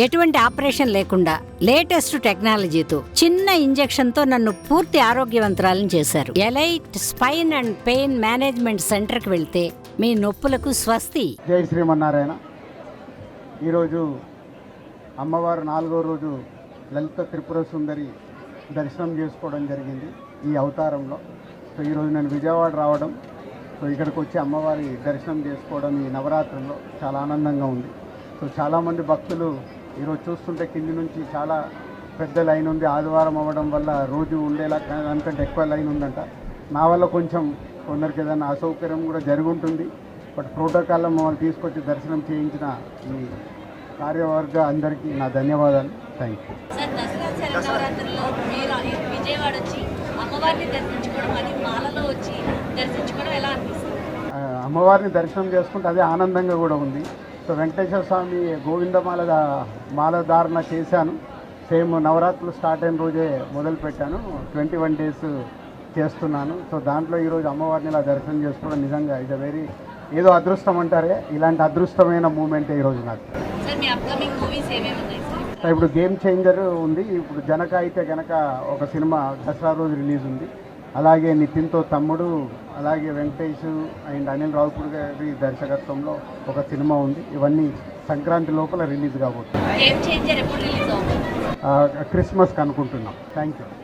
ఎటువంటి ఆపరేషన్ లేకుండా లేటెస్ట్ టెక్నాలజీతో చిన్న ఇంజెక్షన్ తో నన్ను పూర్తి ఆరోగ్యవంతురాలను చేశారు. Elite spine and pain management centre కి వెళ్తే మీ నొప్పులకు స్వస్తి. జై శ్రీమన్నారాయణ. ఈరోజు అమ్మవారు 4వ రోజు లలిత త్రిపుర సుందరి దర్శనం చేసుకోవడం జరిగింది ఈ అవతారంలో. సో ఈరోజు నేను విజయవాడ రావడం, సో ఇక్కడికి వచ్చి అమ్మవారి దర్శనం చేసుకోవడం ఈ నవరాత్రుల్లో చాలా ఆనందంగా ఉంది. సో చాలామంది భక్తులు ఈరోజు చూస్తుంటే కింది నుంచి చాలా పెద్ద లైన్ ఉంది. ఆదివారం అవ్వడం వల్ల రోజు ఉండేలా దానికంటే ఎక్కువ లైన్ ఉందంట. నా వల్ల కొంచెం కొందరికి ఏదైనా అసౌకర్యం కూడా జరుగుంటుంది. బట్ ప్రోటోకాల్లో మమ్మల్ని తీసుకొచ్చి దర్శనం చేయించిన ఈ కార్యవర్గ అందరికీ నా ధన్యవాదాలు. Thank you. అమ్మవారిని దర్శనం చేసుకుంటే అదే ఆనందంగా కూడా ఉంది. సో వెంకటేశ్వర స్వామి మాల ధారణ చేశాను. సేమ్ నవరాత్రులు స్టార్ట్ అయిన రోజే మొదలు పెట్టాను. 21 డేస్ చేస్తున్నాను. సో దాంట్లో ఈరోజు అమ్మవారిని ఇలా దర్శనం చేసుకోవడం నిజంగా ఇది వెరీ ఏదో అదృష్టం అంటారే, ఇలాంటి అదృష్టమైన మూమెంటే ఈరోజు నాకు. ఇప్పుడు గేమ్ చేంజర్ ఉంది. ఇప్పుడు జనక అయితే గనక ఒక సినిమా దసరా రోజు రిలీజ్ ఉంది. అలాగే నితిన్తో తమ్ముడు, అలాగే వెంకటేష్ అండ్ అనిల్ రావుపూడి గారి దర్శకత్వంలో ఒక సినిమా ఉంది. ఇవన్నీ సంక్రాంతి లోపల రిలీజ్ కాబోతుంది. క్రిస్మస్కి అనుకుంటున్నాం. Thank you.